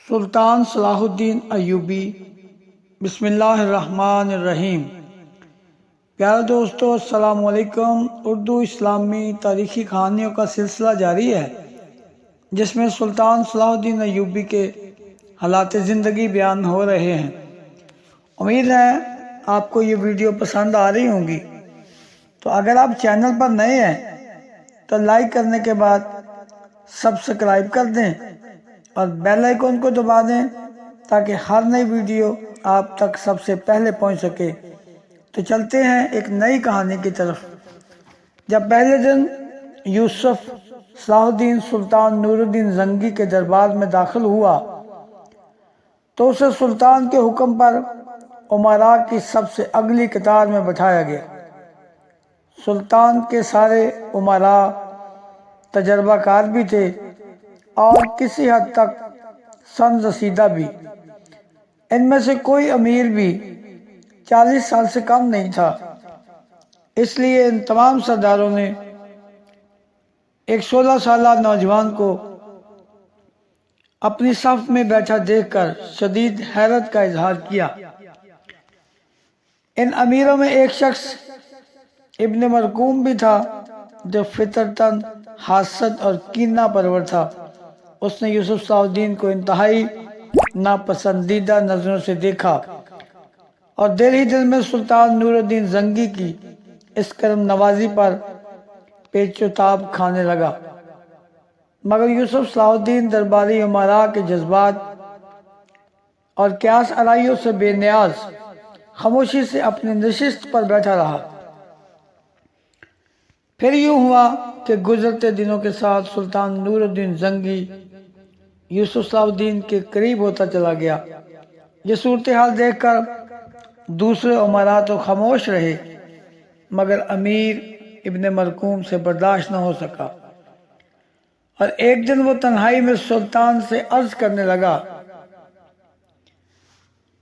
سلطان صلاح الدین ایوبی بسم اللہ الرحمن الرحیم۔ پیارے دوستو السلام علیکم۔ اردو اسلامی تاریخی کہانیوں کا سلسلہ جاری ہے جس میں سلطان صلاح الدین ایوبی کے حالات زندگی بیان ہو رہے ہیں۔ امید ہے آپ کو یہ ویڈیو پسند آ رہی ہوں گی۔ تو اگر آپ چینل پر نئے ہیں تو لائک کرنے کے بعد سبسکرائب کر دیں اور بیل آئیکن کو دبا دیں تاکہ ہر نئی ویڈیو آپ تک سب سے پہلے پہنچ سکے۔ تو چلتے ہیں ایک نئی کہانی کی طرف۔ جب پہلے دن یوسف صلاح الدین سلطان نور الدین زنگی کے دربار میں داخل ہوا تو اسے سلطان کے حکم پر امراء کی سب سے اگلی قطار میں بٹھایا گیا۔ سلطان کے سارے امراء تجربہ کار بھی تھے اور کسی حد تک سن رسیدہ بھی۔ ان میں سے کوئی امیر بھی 40 سال سے کم نہیں تھا۔ اس لیے ان تمام سرداروں نے ایک 16 سالہ نوجوان کو اپنی صف میں بیٹھا دیکھ کر شدید حیرت کا اظہار کیا۔ ان امیروں میں ایک شخص ابن مرقوم بھی تھا جو فطرتاً حاسد اور کینہ پرور تھا۔ اس نے یوسف صلاح الدین کو انتہائی ناپسندیدہ نظروں سے دیکھا اور دل ہی دل میں سلطان نور الدین زنگی کی اس کرم نوازی پر پیچ و تاب کھانے لگا۔ مگر یوسف صلاح الدین درباری امراء کے جذبات اور قیاس آرائیوں سے بے نیاز خاموشی سے اپنی نشست پر بیٹھا رہا۔ پھر یوں ہوا کہ گزرتے دنوں کے ساتھ سلطان نور الدین زنگی یوسف صلاح الدین کے قریب ہوتا چلا گیا۔ یہ صورتحال دیکھ کر دوسرے امراء تو خاموش رہے مگر امیر ابن مرقوم سے برداشت نہ ہو سکا اور ایک دن وہ تنہائی میں سلطان سے عرض کرنے لگا،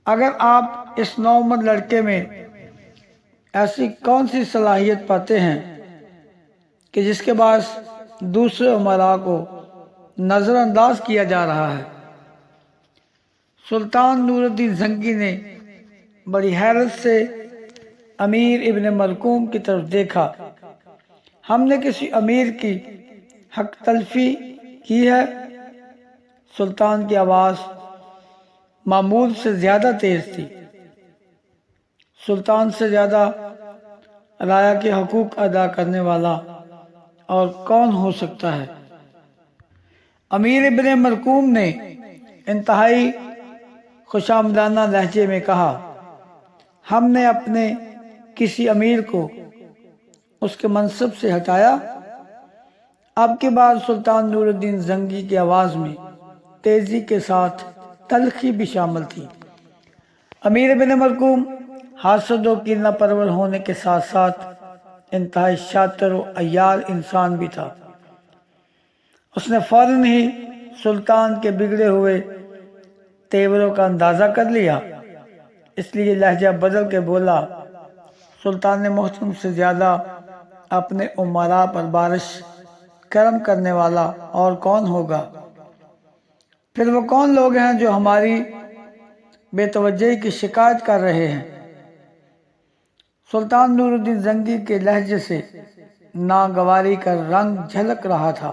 اگر آپ اس نوعمر لڑکے میں ایسی کون سی صلاحیت پاتے ہیں کہ جس کے باعث دوسرے امراء کو نظر انداز کیا جا رہا ہے؟ سلطان نور الدین زنگی نے بڑی حیرت سے امیر ابن مرقوم کی طرف دیکھا۔ ہم نے کسی امیر کی حق تلفی کی ہے؟ سلطان کی آواز معمول سے زیادہ تیز تھی۔ سلطان سے زیادہ رعایا کے حقوق ادا کرنے والا اور کون ہو سکتا ہے؟ امیر ابن مرقوم نے انتہائی خوشامدانہ لہجے میں کہا، ہم نے اپنے کسی امیر کو اس کے منصب سے ہٹایا؟ اب کی بار سلطان نور الدین زنگی کی آواز میں تیزی کے ساتھ تلخی بھی شامل تھی۔ امیر ابن مرقوم حاسد و کینہ پرور ہونے کے ساتھ ساتھ انتہائی شاطر و عیار انسان بھی تھا۔ اس نے فوراً ہی سلطان کے بگڑے ہوئے تیوروں کا اندازہ کر لیا، اس لیے لہجہ بدل کے بولا، سلطان محترم سے زیادہ اپنے امراء پر بارش کرم کرنے والا اور کون ہوگا؟ پھر وہ کون لوگ ہیں جو ہماری بے توجہی کی شکایت کر رہے ہیں؟ سلطان نور الدین زنگی کے لہجے سے ناگواری کا رنگ جھلک رہا تھا۔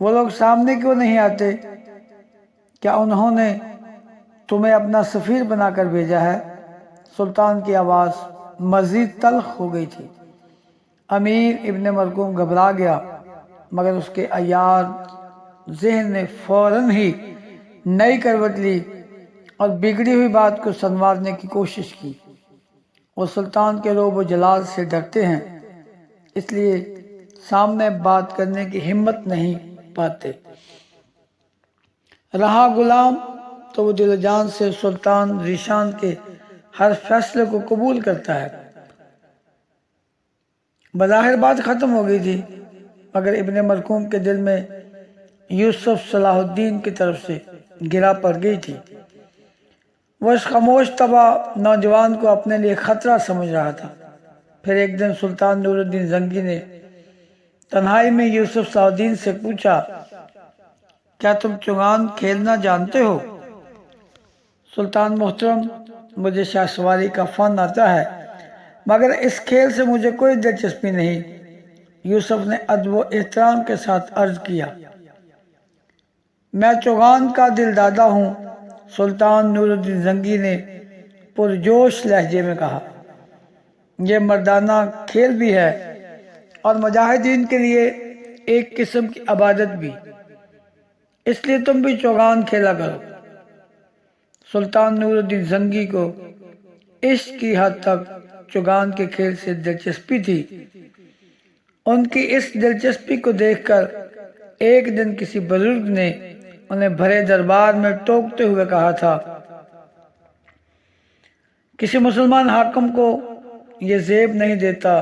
وہ لوگ سامنے کیوں نہیں آتے؟ کیا انہوں نے تمہیں اپنا سفیر بنا کر بھیجا ہے؟ سلطان کی آواز مزید تلخ ہو گئی تھی۔ امیر ابن مرقوم گھبرا گیا مگر اس کے عیار ذہن نے فوراً ہی نئی کروٹ لی اور بگڑی ہوئی بات کو سنوارنے کی کوشش کی۔ وہ سلطان کے رعب و جلال سے ڈرتے ہیں اس لیے سامنے بات کرنے کی ہمت نہیں پاتے۔ رہا غلام تو وہ دل و جان سے سلطان ذیشان کے ہر فیصلے کو قبول کرتا ہے۔ بظاہر بات ختم ہو گئی تھی مگر ابن مرقوم کے دل میں یوسف صلاح الدین کی طرف سے گرا پڑ گئی تھی۔ وہ اس خاموش طبع نوجوان کو اپنے لیے خطرہ سمجھ رہا تھا۔ پھر ایک دن سلطان نور الدین زنگی نے تنہائی میں یوسف صلاح الدین سے پوچھا، کیا تم چوگان کھیلنا جانتے ہو؟ سلطان محترم، مجھے شاہ سواری کا فن آتا ہے، مگر اس کھیل سے مجھے کوئی دلچسپی نہیں۔ یوسف نے ادب و احترام کے ساتھ عرض کیا۔ میں چوگان کا دل دادا ہوں، سلطان نور الدین زنگی نے پرجوش لہجے میں کہا۔ یہ مردانہ کھیل بھی ہے اور مجاہدین کے لیے ایک قسم کی عبادت بھی، اس لیے تم بھی چوگان کھیلا کرو۔ سلطان نور الدین زنگی کو عشق کی حد تک چوگان کے کھیل سے دلچسپی تھی۔ ان کی اس دلچسپی کو دیکھ کر ایک دن کسی بزرگ نے انہیں بھرے دربار میں ٹوکتے ہوئے کہا تھا، کسی مسلمان حاکم کو یہ زیب نہیں دیتا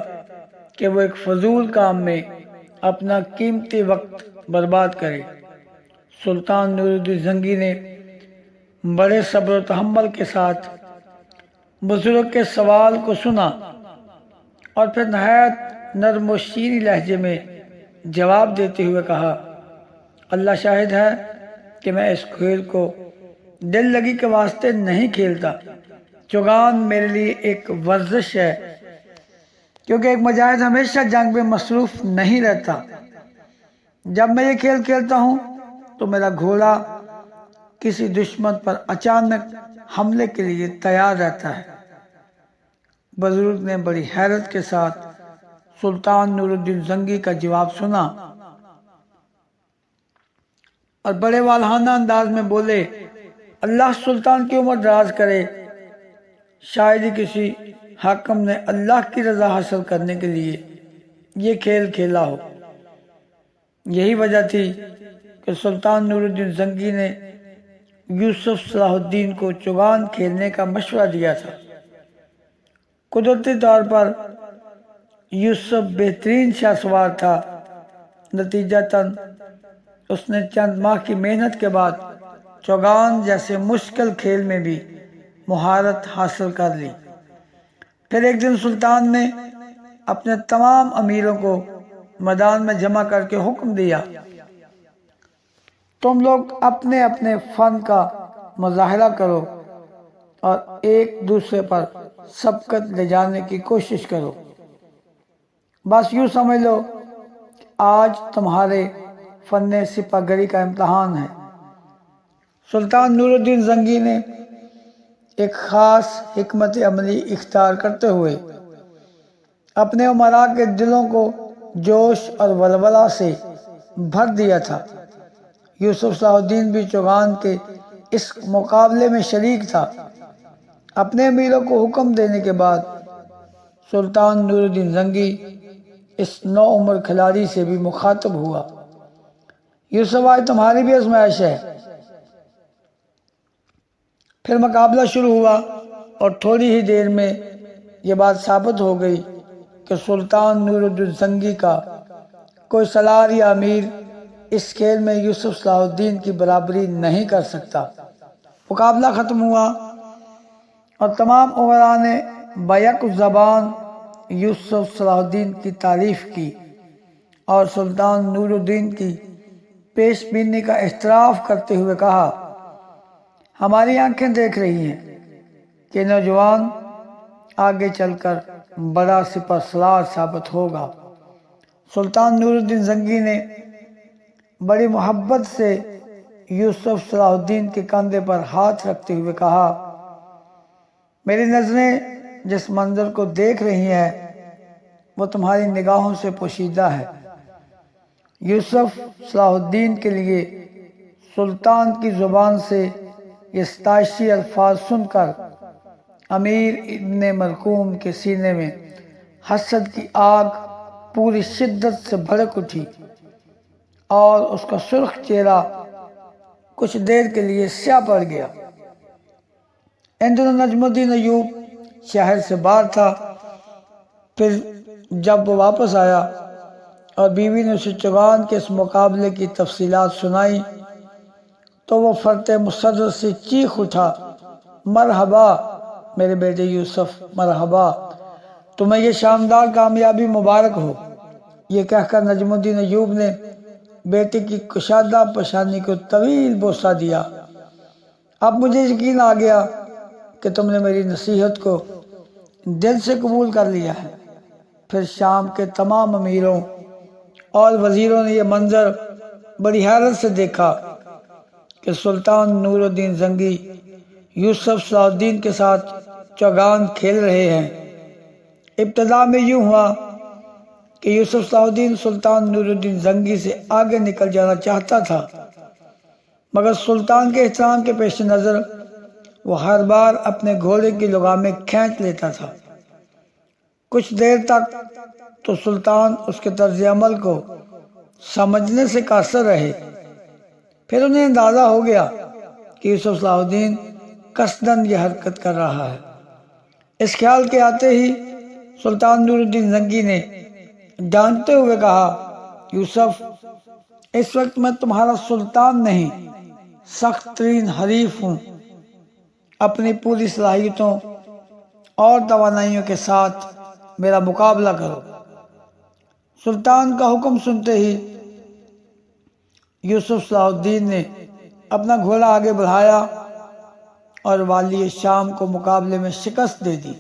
کہ وہ ایک فضول کام میں اپنا قیمتی وقت برباد کرے۔ سلطان نور الدین زنگی نے بڑے صبر و تحمل کے ساتھ بزرگ کے سوال کو سنا اور پھر نہایت نرم و شیریں لہجے میں جواب دیتے ہوئے کہا، اللہ شاہد ہے کہ میں اس کھیل کو دل لگی کے واسطے نہیں کھیلتا۔ چوگان میرے لیے ایک ورزش ہے، کیونکہ ایک مجاہد ہمیشہ جنگ میں مصروف نہیں رہتا۔ جب میں یہ کھیل کھیلتا ہوں تو میرا گھوڑا کسی دشمن پر اچانک حملے کے لیے تیار رہتا ہے۔ بزرگ نے بڑی حیرت کے ساتھ سلطان نور الدین زنگی کا جواب سنا اور بڑے والہانہ انداز میں بولے، اللہ سلطان کی عمر دراز کرے، شاید ہی کسی حاکم نے اللہ کی رضا حاصل کرنے کے لیے یہ کھیل کھیلا ہو۔ یہی وجہ تھی کہ سلطان نور الدین زنگی نے یوسف صلاح الدین کو چوگان کھیلنے کا مشورہ دیا تھا۔ قدرتی طور پر یوسف بہترین شاہ سوار تھا، نتیجتاً اس نے چند ماہ کی محنت کے بعد چوگان جیسے مشکل کھیل میں بھی مہارت حاصل کر لی۔ پھر ایک دن سلطان نے اپنے تمام امیروں کو میدان میں جمع کر کے حکم دیا، تم لوگ اپنے اپنے فن کا مظاہرہ کرو اور ایک دوسرے پر سبقت لے جانے کی کوشش کرو۔ بس یوں سمجھ لو کہ آج تمہارے فن سپہ گری کا امتحان ہے۔ سلطان نور الدین زنگی نے ایک خاص حکمت عملی اختیار کرتے ہوئے اپنے امراء کے دلوں کو جوش اور ولولہ سے بھر دیا تھا۔ یوسف صلاح الدین بھی چوگان کے اس مقابلے میں شریک تھا۔ اپنے امیروں کو حکم دینے کے بعد سلطان نور الدین زنگی اس نو عمر کھلاڑی سے بھی مخاطب ہوا، یوسف آج تمہاری بھی آزمائش ہے۔ پھر مقابلہ شروع ہوا اور تھوڑی ہی دیر میں یہ بات ثابت ہو گئی کہ سلطان نور الدین زنگی کا کوئی سالار یا امیر اس کھیل میں یوسف صلاح الدین کی برابری نہیں کر سکتا۔ مقابلہ ختم ہوا اور تمام امراء نے بیک زبان یوسف صلاح الدین کی تعریف کی اور سلطان نور الدین کی پیش بینی کا اعتراف کرتے ہوئے کہا، ہماری آنکھیں دیکھ رہی ہیں کہ نوجوان آگے چل کر بڑا سپہ سالار ثابت ہوگا۔ سلطان نور الدین زنگی نے بڑی محبت سے یوسف صلاح الدین کے کندھے پر ہاتھ رکھتے ہوئے کہا، میری نظریں جس منظر کو دیکھ رہی ہیں وہ تمہاری نگاہوں سے پوشیدہ ہے۔ یوسف صلاح الدین کے لیے سلطان کی زبان سے یہ ستائشی الفاظ سن کر امیر ابن ملکوم کے سینے میں حسد کی آگ پوری شدت سے بھڑک اٹھی اور اس کا سرخ چہرہ کچھ دیر کے لیے سیاہ پڑ گیا۔ ان دنوں نجم الدین ایوب شہر سے باہر تھا۔ پھر جب وہ واپس آیا اور بیوی نے اسے چوگان کے اس مقابلے کی تفصیلات سنائی تو وہ فرط مسرت سے چیخ اٹھا، مرحبا میرے بیٹے یوسف، مرحبا، تمہیں یہ شاندار کامیابی مبارک ہو۔ یہ کہہ کر نجم الدین ایوب نے بیٹے کی کشادہ پیشانی کو طویل بوسہ دیا۔ اب مجھے یقین آ گیا کہ تم نے میری نصیحت کو دل سے قبول کر لیا ہے۔ پھر شام کے تمام امیروں اور وزیروں نے یہ منظر بڑی حیرت سے دیکھا کہ سلطان نور الدین زنگی یوسف صلاح الدین کے ساتھ چوگان کھیل رہے ہیں۔ ابتدا میں یوں ہوا کہ یوسف صلاح الدین سلطان نور الدین زنگی سے آگے نکل جانا چاہتا تھا، مگر سلطان کے احترام کے پیش نظر وہ ہر بار اپنے گھوڑے کی لگامیں کھینچ لیتا تھا۔ کچھ دیر تک تو سلطان اس کے طرز عمل کو سمجھنے سے قاصر رہے۔ پھر انہیں اندازہ ہو گیا کہ یوسف صلاح الدین قصداً یہ حرکت کر رہا ہے۔ اس خیال کے آتے ہی سلطان نور الدین زنگی نے ڈانٹتے ہوئے کہا، یوسف، اس وقت میں تمہارا سلطان نہیں، سخت ترین حریف ہوں۔ اپنی پوری صلاحیتوں اور توانائیوں کے ساتھ میرا مقابلہ کرو۔ سلطان کا حکم سنتے ہی یوسف صلاح الدین نے اپنا گھوڑا آگے بڑھایا اور والی شام کو مقابلے میں شکست دے دی۔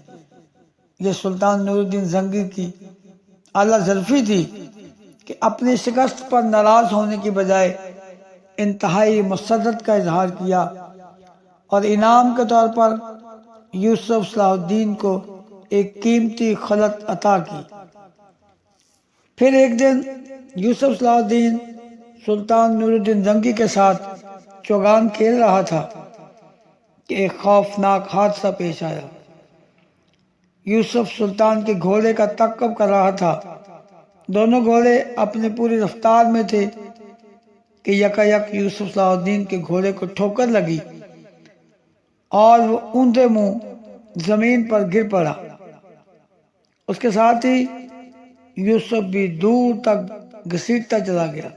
یہ سلطان نور الدین زنگی کی اعلیٰ ظرفی تھی کہ اپنی شکست پر ناراض ہونے کی بجائے انتہائی مسرت کا اظہار کیا اور انعام کے طور پر یوسف صلاح الدین کو ایک قیمتی خلعت عطا کی۔ پھر ایک دن یوسف صلاح الدین سلطان نور الدین زنگی کے ساتھ چوگان کھیل رہا تھا کہ ایک خوفناک حادثہ پیش آیا۔ یوسف سلطان کے گھوڑے کا تعقب کر رہا تھا۔ دونوں گھوڑے اپنی پوری رفتار میں تھے کہ یکایک یوسف صلاح الدین کے گھوڑے کو ٹھوکر لگی اور وہ اونھے منہ زمین پر گر پڑا۔ اس کے ساتھ ہی یوسف بھی دور تک گھسیٹتا چلا گیا۔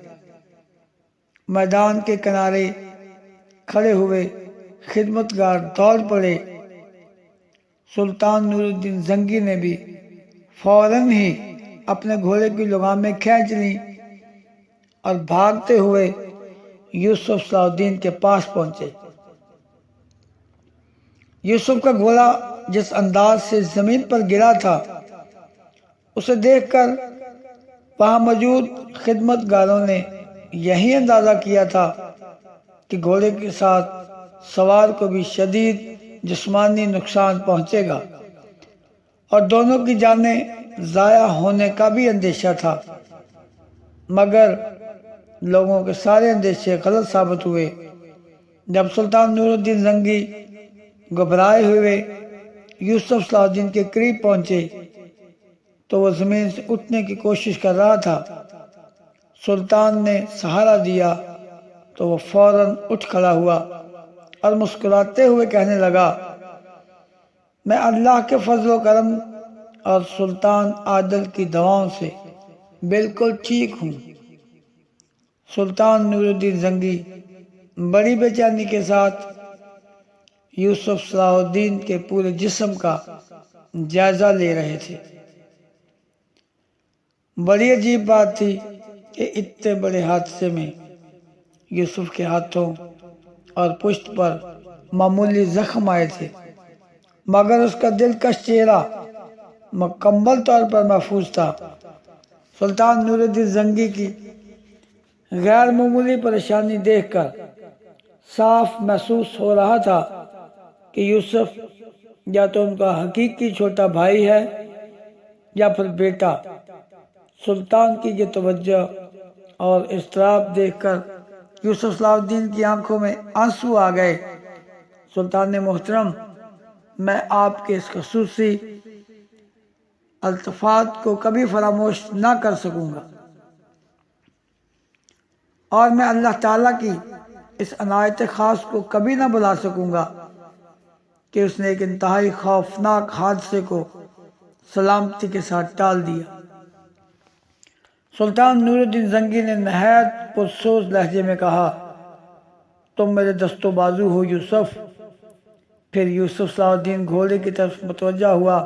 میدان کے کنارے کھڑے ہوئے خدمتگار دوڑ پڑے۔ سلطان نور الدین زنگی نے بھی فوراً ہی اپنے گھوڑے کی لگامیں کھینچ لیں اور بھاگتے ہوئے یوسف صلاح الدین کے پاس پہنچے۔ یوسف کا گھوڑا جس انداز سے زمین پر گرا تھا، اسے دیکھ کر وہاں موجود خدمتگاروں نے یہی اندازہ کیا تھا کہ گھوڑے کے ساتھ سوار کو بھی شدید جسمانی نقصان پہنچے گا اور دونوں کی جانیں ضائع ہونے کا بھی اندیشہ تھا، مگر لوگوں کے سارے اندیشے غلط ثابت ہوئے۔ جب سلطان نور الدین زنگی گھبرائے ہوئے یوسف صلاح الدین کے قریب پہنچے تو وہ زمین سے اٹھنے کی کوشش کر رہا تھا۔ سلطان نے سہارا دیا تو وہ فوراً اٹھ کھڑا ہوا اور مسکراتے ہوئے کہنے لگا، میں اللہ کے فضل و کرم اور سلطان عادل کی دعاؤں سے بالکل ٹھیک ہوں۔ سلطان نور الدین زنگی بڑی بے چینی کے ساتھ یوسف صلاح الدین کے پورے جسم کا جائزہ لے رہے تھے۔ بڑی عجیب بات تھی کہ اتنے بڑے حادثے میں یوسف کے ہاتھوں اور پشت پر معمولی زخم آئے تھے، مگر اس کا دلکش چہرہ مکمل طور پر محفوظ تھا۔ سلطان نور الدین زنگی کی غیر معمولی پریشانی دیکھ کر صاف محسوس ہو رہا تھا کہ یوسف یا تو ان کا حقیقی چھوٹا بھائی ہے یا پھر بیٹا۔ سلطان کی یہ توجہ اور اضطراب دیکھ کر یوسف صلاح الدین کی آنکھوں میں آنسو آ گئے۔ سلطان محترم، میں آپ کے اس خصوصی التفات کو کبھی فراموش نہ کر سکوں گا، اور میں اللہ تعالیٰ کی اس عنایت خاص کو کبھی نہ بھلا سکوں گا کہ اس نے ایک انتہائی خوفناک حادثے کو سلامتی کے ساتھ ٹال دیا۔ سلطان نور الدین زنگی نے نہایت پرسوز لہجے میں کہا، تم میرے دست و بازو ہو یوسف۔ پھر یوسف صلاح الدین گھوڑے کی طرف متوجہ ہوا،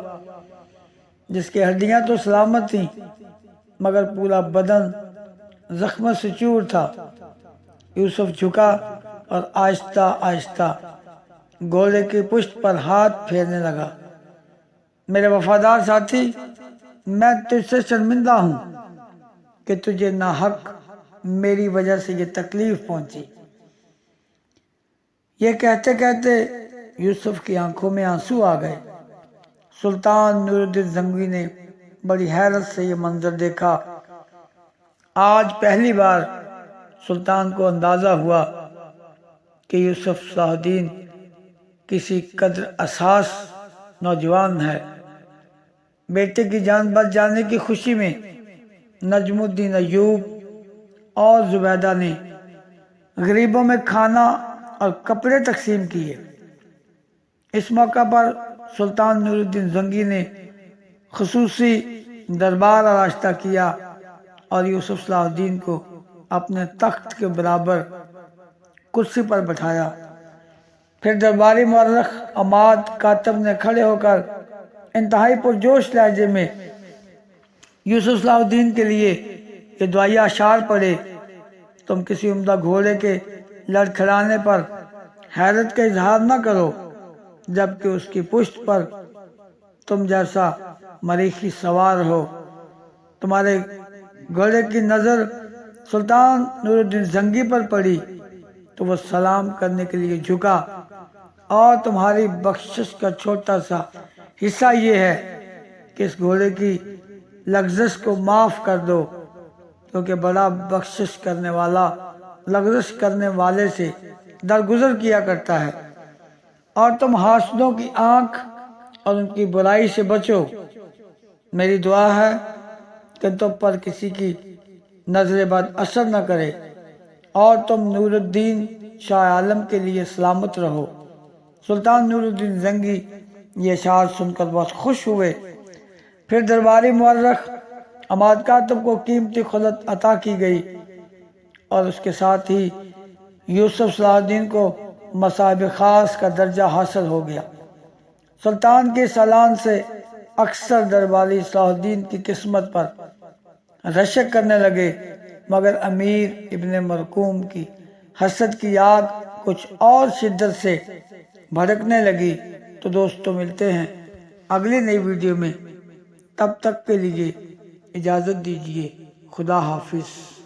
جس کی ہڈیاں تو سلامت تھیں مگر پورا بدن زخم سے چور تھا۔ یوسف جھکا اور آہستہ آہستہ گھوڑے کی پشت پر ہاتھ پھیرنے لگا۔ میرے وفادار ساتھی، میں تجھ سے شرمندہ ہوں کہ تجھے ناحق میری وجہ سے یہ تکلیف پہنچی۔ یہ کہتے کہتے یوسف کی آنکھوں میں آنسو آ گئے۔ سلطان نور الدین زنگی نے بڑی حیرت سے یہ منظر دیکھا۔ آج پہلی بار سلطان کو اندازہ ہوا کہ یوسف صلاح الدین کسی قدر اساس نوجوان ہے۔ بیٹے کی جان بچ جانے کی خوشی میں نجم الدین ایوب اور زبیدہ نے غریبوں میں کھانا اور کپڑے تقسیم کیے۔ اس موقع پر سلطان نور الدین زنگی نے خصوصی دربار آراستہ کیا اور یوسف صلاح الدین کو اپنے تخت کے برابر کرسی پر بٹھایا۔ پھر درباری مورخ عماد کاتب نے کھڑے ہو کر انتہائی پرجوش لہجے میں یوسف صلاح الدین کے لیے یہ دعائیہ اشعار پڑھے۔ تم کسی عمدہ گھوڑے کے لڑکھڑانے پر حیرت کا اظہار نہ کرو، جبکہ اس کی پشت پر تم جیسا مریخی سوار ہو۔ تمہارے گھوڑے کی نظر سلطان نور الدین زنگی پر پڑی تو وہ سلام کرنے کے لیے جھکا، اور تمہاری بخشش کا چھوٹا سا حصہ یہ ہے کہ اس گھوڑے کی لغزش کو معاف کر دو، کیونکہ بڑا بخشش کرنے والا لغزش کرنے والے سے درگزر کیا کرتا ہے۔ اور تم حاسدوں کی آنکھ اور ان کی برائی سے بچو۔ میری دعا ہے کہ تم پر کسی کی نظر بد اثر نہ کرے اور تم نور الدین شاہ عالم کے لیے سلامت رہو۔ سلطان نور الدین زنگی یہ اشعار سن کر بہت خوش ہوئے۔ پھر درباری مورخ عماد کاتب کو قیمتی خلعت عطا کی گئی اور اس کے ساتھ ہی یوسف صلاح الدین کو مصاحب خاص کا درجہ حاصل ہو گیا۔ سلطان کے اعلان سے اکثر درباری صلاح الدین کی قسمت پر رشک کرنے لگے، مگر امیر ابن مرقوم کی حسد کی آگ کچھ اور شدت سے بھڑکنے لگی۔ تو دوستو ملتے ہیں اگلی نئی ویڈیو میں، تب تک کے لیے اجازت دیجیے۔ خدا حافظ۔